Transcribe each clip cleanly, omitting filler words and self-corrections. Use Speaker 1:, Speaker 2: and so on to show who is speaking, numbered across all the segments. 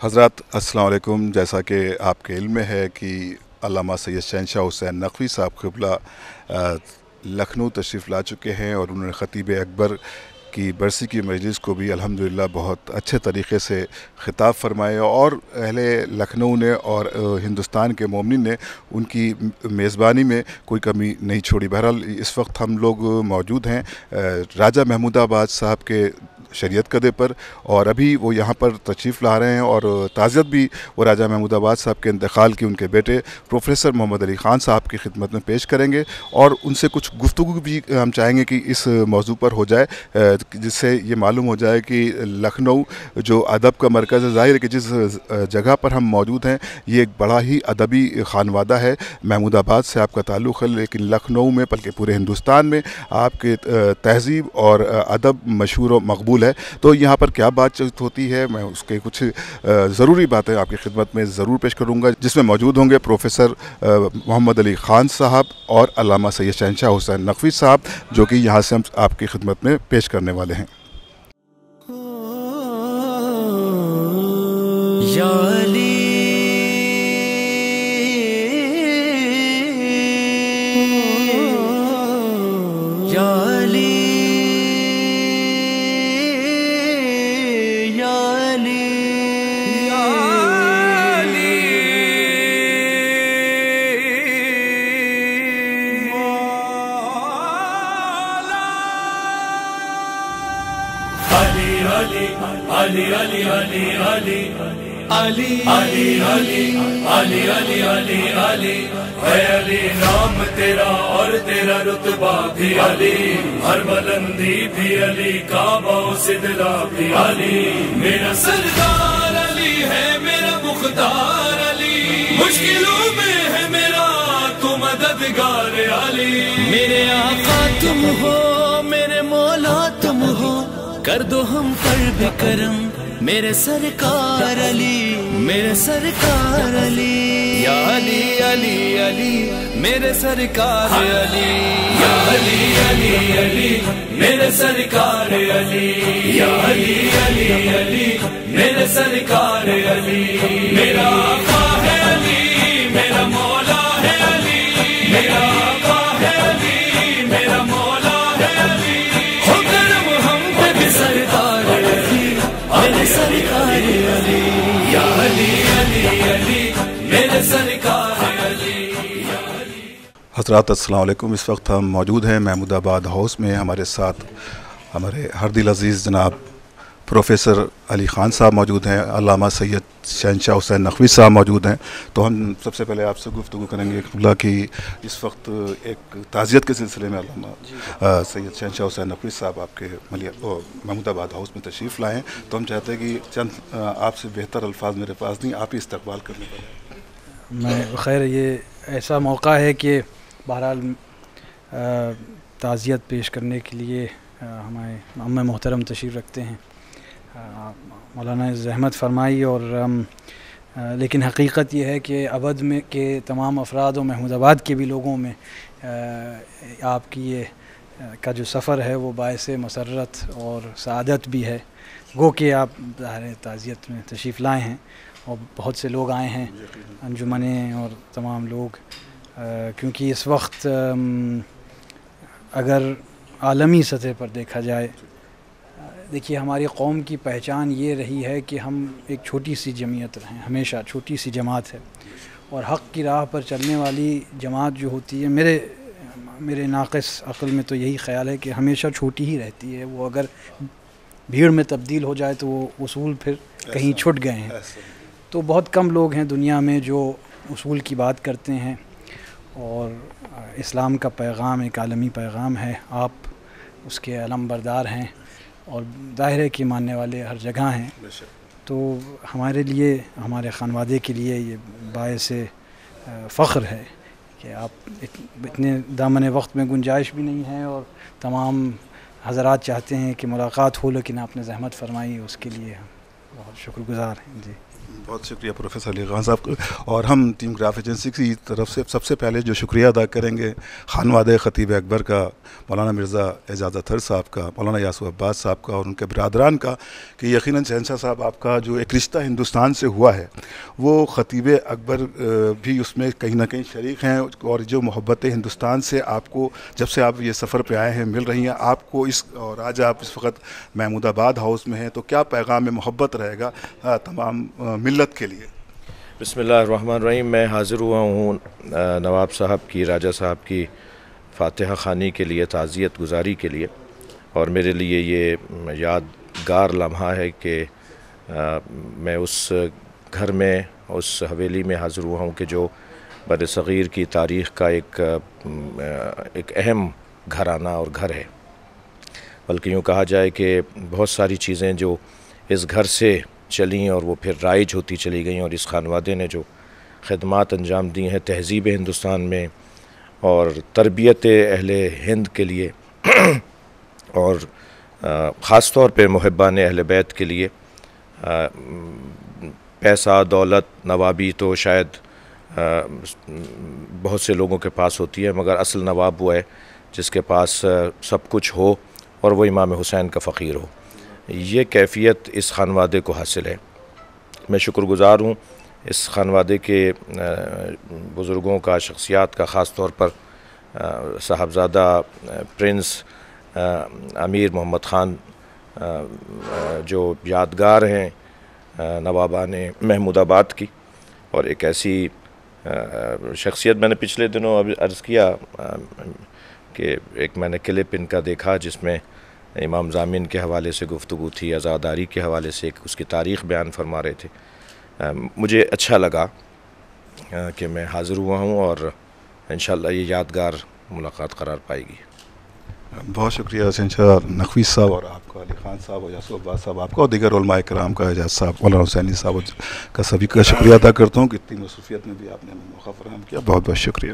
Speaker 1: حضرات السلام علیکم۔ جیسا کہ آپ کے علم میں ہے کہ علامہ سید شہنشاہ حسین نقوی صاحب قبلہ لکھنؤ تشریف لا چکے ہیں اور انہوں نے خطیب اکبر کی برسی کی مجلس کو بھی الحمدللہ بہت اچھے طریقے سے خطاب فرمایا، اور اہل لکھنؤ نے اور ہندوستان کے مومنین نے ان کی میزبانی میں کوئی کمی نہیں چھوڑی۔ بہرحال اس وقت ہم لوگ موجود ہیں راجہ محمود آباد صاحب کے شریعت قدے پر، اور ابھی وہ یہاں پر تشریف لا رہے ہیں، اور تعزیت بھی وہ راجہ محمود آباد صاحب کے انتقال کی ان کے بیٹے پروفیسر محمد علی خان صاحب کی خدمت میں پیش کریں گے، اور ان سے کچھ گفتگو بھی ہم چاہیں گے کہ اس موضوع پر ہو جائے، جس سے یہ معلوم ہو جائے کہ لکھنؤ جو ادب کا مرکز ہے، ظاہر ہے کہ جس جگہ پر ہم موجود ہیں یہ ایک بڑا ہی ادبی خانوادہ ہے۔ محمود آباد سے آپ کا تعلق ہے، لیکن لکھنؤ میں بلکہ پورے ہندوستان میں آپ کے تہذیب اور ادب مشہور و مقبول ہے۔ تو یہاں پر کیا بات چیت ہوتی ہے، میں اس کے کچھ ضروری باتیں آپ کی خدمت میں ضرور پیش کروں گا، جس میں موجود ہوں گے پروفیسر محمد علی خان صاحب اور علامہ سید شہنشاہ حسین نقوی صاحب، جو کہ یہاں سے ہم آپ کی خدمت میں پیش کرنے والے ہیں۔
Speaker 2: یا علی یا علی یا علی یا علی علی علی علی علی علی علی علی علی علی علی علی ہے علی نام تیرا اور تیرا رتبہ بھی علی، ہر بلندی بھی علی، کعبہ و سدرہ بھی علی، میرا سردار علی ہے، میرا مختار علی، مشکلوں میں ہے میرا تو مددگار علی، میرے آقا تم ہو، میرے مولا تم ہو، کر دو ہم پر بھی کرم، میرے سرکار علی، میرے سرکار علی، یا علی علی علی میرے سرکار علی، یا علی علی علی میرے سرکار علی، یا علی علی علی میرے سرکار علی، میرا آقا ہے علی، میرا مولا ہے علی، میرا آقا ہے علی، میرا مولا ہے علی، ہو کرم ہم پہ بھی سرکار علی، میرے سرکار علی، یا علی علی علی میرے سرکار علی۔
Speaker 1: حضرات السلام علیکم۔ اس وقت ہم موجود ہیں محمود آباد ہاؤس میں، ہمارے ساتھ ہمارے ہر دل عزیز جناب پروفیسر علی خان صاحب موجود ہیں، علامہ سید شہنشاہ حسین نقوی صاحب موجود ہیں۔ تو ہم سب سے پہلے آپ سے گفتگو کریں گے قبلہ کی اس وقت ایک تعزیت کے سلسلے میں علامہ سید شہنشاہ حسین نقوی صاحب آپ کے محمود آباد ہاؤس میں تشریف لائے ہیں، تو ہم چاہتے ہیں کہ چند آپ سے بہتر الفاظ میرے پاس نہیں، آپ ہی استقبال کرنے پڑے۔
Speaker 3: میں خیر یہ ایسا موقع ہے کہ بہرحال تعزیت پیش کرنے کے لیے ہمارے عام محترم تشریف رکھتے ہیں، مولانا نے زحمت فرمائی، اور لیکن حقیقت یہ ہے کہ ابد میں کے تمام افراد و محمود آباد کے بھی لوگوں میں آپ کی یہ کا جو سفر ہے وہ باعث مسرت اور سعادت بھی ہے، گو کہ آپ ظاہر تعزیت میں تشریف لائے ہیں، اور بہت سے لوگ آئے ہیں، انجمنیں اور تمام لوگ، کیونکہ اس وقت اگر عالمی سطح پر دیکھا جائے، دیکھیے ہماری قوم کی پہچان یہ رہی ہے کہ ہم ایک چھوٹی سی جمعیت رہیں، ہمیشہ چھوٹی سی جماعت ہے، اور حق کی راہ پر چلنے والی جماعت جو ہوتی ہے، میرے ناقص عقل میں تو یہی خیال ہے کہ ہمیشہ چھوٹی ہی رہتی ہے، وہ اگر بھیڑ میں تبدیل ہو جائے تو وہ اصول پھر کہیں چھٹ گئے ہیں۔ تو بہت کم لوگ ہیں دنیا میں جو اصول کی بات کرتے ہیں، اور اسلام کا پیغام ایک عالمی پیغام ہے، آپ اس کے علم بردار ہیں، اور ظاہر ہے کہ ماننے والے ہر جگہ ہیں، تو ہمارے لیے، ہمارے خانوادے کے لیے یہ باعث فخر ہے کہ آپ اتنے دامن وقت میں گنجائش بھی نہیں ہے، اور تمام حضرات چاہتے ہیں کہ ملاقات ہو، لیکن آپ نے زحمت فرمائی، اس کے لیے بہت شکر گزار ہیں جی.
Speaker 1: بہت شکریہ پروفیسر علی خان صاحب. اور ہم ٹیم گراف ایجنسی کی طرف سے سب سے پہلے جو شکریہ ادا کریں گے خانوادہ خطیب اکبر کا, مولانا مرزا اعجاز اطہر صاحب کا, مولانا یاسر عباس صاحب کا اور ان کے برادران کا, کہ یقیناً شہنشاہ صاحب آپ کا جو ایک رشتہ ہندوستان سے ہوا ہے وہ خطیب اکبر بھی اس میں کہیں نہ کہیں شریک ہیں, اور جو محبت ہندوستان سے آپ کو جب سے آپ یہ سفر پہ آئے ہیں مل رہی ہیں آپ کو اور آج آپ اس وقت محمود آباد ہاؤس میں ہیں, تو کیا پیغام محبت رہے گا تمام ملت کے لیے؟
Speaker 4: بسم اللہ الرحمن الرحیم. میں حاضر ہوا ہوں نواب صاحب کی, راجہ صاحب کی فاتحہ خوانی کے لیے, تعزیت گزاری کے لیے, اور میرے لیے یہ یادگار لمحہ ہے کہ میں اس گھر میں, اس حویلی میں حاضر ہوا ہوں کہ جو بر صغیر کی تاریخ کا ایک اہم گھرانہ اور گھر ہے. بلکہ یوں کہا جائے کہ بہت ساری چیزیں جو اس گھر سے چلیں اور وہ پھر رائج ہوتی چلی گئیں, اور اس خانوادے نے جو خدمات انجام دی ہیں تہذیب ہندوستان میں اور تربیت اہل ہند کے لیے اور خاص طور پہ محبان اہل بیت کے لیے, پیسہ دولت نوابی تو شاید بہت سے لوگوں کے پاس ہوتی ہے, مگر اصل نواب وہ ہے جس کے پاس سب کچھ ہو اور وہ امام حسین کا فقیر ہو. یہ کیفیت اس خانوادے کو حاصل ہے. میں شکر گزار ہوں اس خانوادے کے بزرگوں کا, شخصیات کا, خاص طور پر صاحبزادہ پرنس امیر محمد خان جو یادگار ہیں نوابان محمود آباد کی, اور ایک ایسی شخصیت میں نے پچھلے دنوں اب عرض کیا کہ ایک میں نے کلپ ان کا دیکھا جس میں امام ضامن کے حوالے سے گفتگو تھی, عزاداری کے حوالے سے اس کی تاریخ بیان فرما رہے تھے. مجھے اچھا لگا کہ میں حاضر ہوا ہوں اور انشاءاللہ یہ یادگار ملاقات قرار پائے گی.
Speaker 1: بہت شکریہ شہنشاہ نقوی صاحب اور آپ کا, علی خان صاحب اور یاسر عباس صاحب آپ کا, اور دیگر علماء کرام کا, اعجاز صاحب, مولانا حسینی صاحب کا, سبھی کا شکریہ ادا کرتا ہوں کہ اتنی مصروفیت میں بھی آپ نے ہمیں موقع فراہم کیا. بہت بہت شکریہ.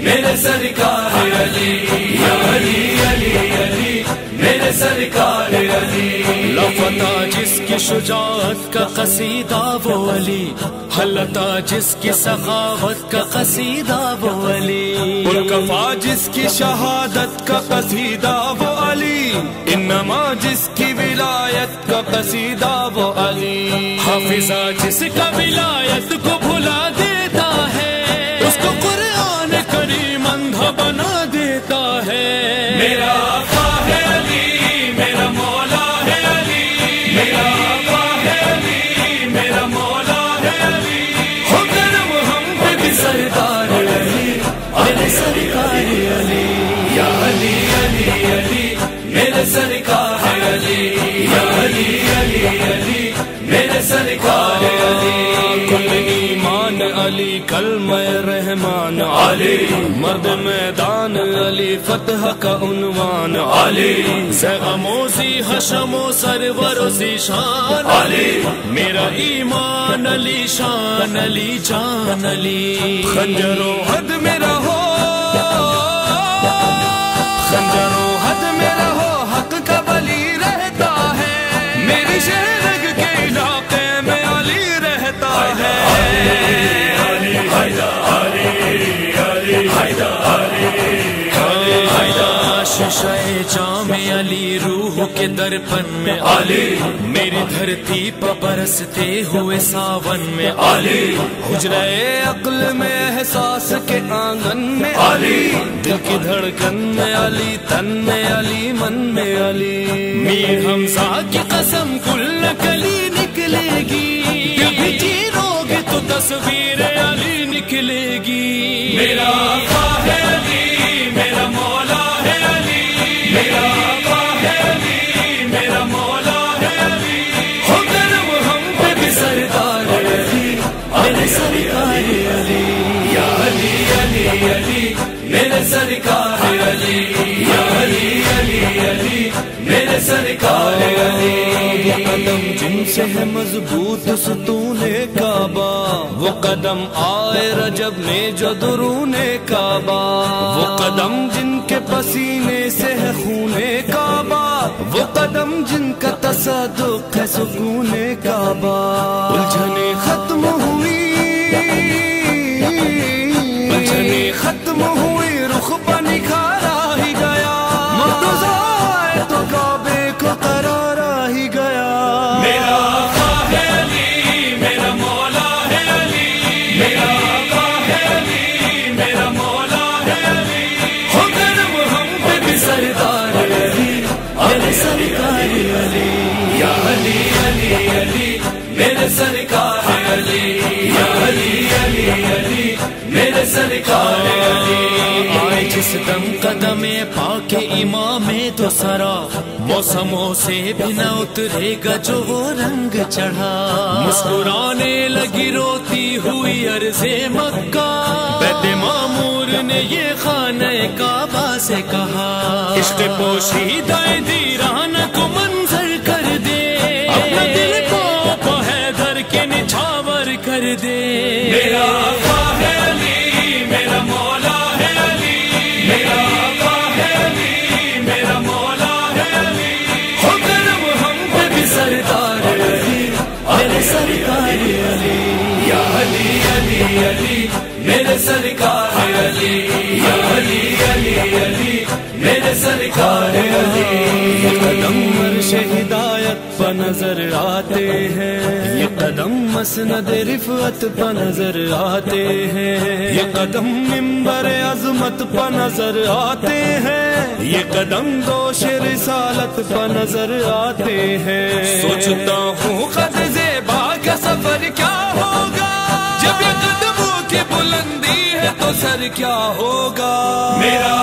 Speaker 2: میرے سرکار علی, یا علی علی علی میرے سرکار علی. لفتا جس کی شجاعت کا قصیدہ وہ علی, حلتا جس کی سخاوت کا قصیدہ وہ علی, پرکفا جس کی شہادت کا قصیدہ وہ علی, انما جس کی ولایت کا قصیدہ وہ علی, حافظہ جس کا ولایت کو بھلا دیتا ہے اس کو قرآن کریم اندھا بنا دیتا ہے. میرا آقا ہے علی, میرا مولا ہے علی, میرا آقا ہے علی, میرا مولا ہے علی, ہو کرم ہم پہ بھی سردار علی, میرے سرکار علی, یا علی علی علی میرے سرکار علی, یا علی علی علی میرے سرکار علی. کل ایمان علی, کلمہ رحمان علی, مرد میدان علی, فتح کا عنوان علی, زغموزی حشم و سرور و ذیشان علی, میرا ایمان علی, شان علی, جان علی. خنجر و حد میرا ہو, خنجر و حد میرا ہو, حق کا ولی رہتا ہے, میری شہرگ کے علاقے میں علی رہتا ہے. شیشہ جام علی, روح کے درپن میں علی, میری دھرتی پر برستے ہوئے ساون میں علی, حجرہ عقل میں احساس کے آنگن میں علی, دل کی دھڑکن میں علی, تن میں علی, من میں علی. میر حمزہ کی قسم کل کلی نکلے گی, دل بھی چیرو گے تو تصویر علی نکلے گی. میرا آقا ہے علی, میرا مولا ہے علی, میرا آقا ہے علی, میرا مولا ہے علی, ہو کرم ہم پہ بھی سردار علی, میرے سرکار علی, یا علی علی علی میرے سرکار علی, یا علی علی علی میرے سرکار علی. سے ہے مضبوط ستون کعبہ، وہ قدم آئے رجب میں جو درون کعبہ، وہ قدم جن کے پسینے سے ہے خون کعبہ، وہ قدم جن کا تصدق ہے سکون کعبہ۔ الجھنیں ختم ہوئی، الجھنیں ختم ہوئی، رخ پر نکھارا ہی گیا، مرتضیٰ آئے تو کعبے کو قرارا ہی گیا۔ میرا آقا ہے علی، میرا مولا ہے علی، میرا آقا ہے علی، میرا مولا ہے علی، ہو کرم ہم پہ بھی سردار علی، میرے سرکار علی، یا علی علی علی میرے سرکار علی، یا علی علی علی میرے سرکار علی۔ آئے جس دم قدم پاک امام تو سرا، موسموں سے بھی نہ اترے گا جو وہ رنگ چڑھا، مسکرانے لگی روتی ہوئی عرض مکہ، بیت معمور نے یہ خانہ کعبہ سے کہا، عشق پوشیدہ دیران کو منظر کر دے، اپنا دل کو حیدر کے نچھاور کر دے۔ میرا آقا ہے علی، میرا مولا ہے علی، میرا آقا ہے علی، میرا مولا ہے علی، ہو کرم ہم پہ بھی سردار علی، میرے سرکار علی، یا علی علی علی میرے سرکار علی، یا علی علی علی میرے سرکار علی۔ یہ قدم عرش ہدایت پر نظر آتے ہیں، یہ قدم مسند رفعت پر نظر آتے ہیں، یہ قدم منبر عظمت پر نظر آتے ہیں، یہ قدم دوش رسالت پر نظر آتے ہیں۔ سوچتا ہوں قد زیبا کا سفر کیا ہوگا، جب یہ قدموں کی بلندی ہے تو سر کیا ہوگا۔ میرا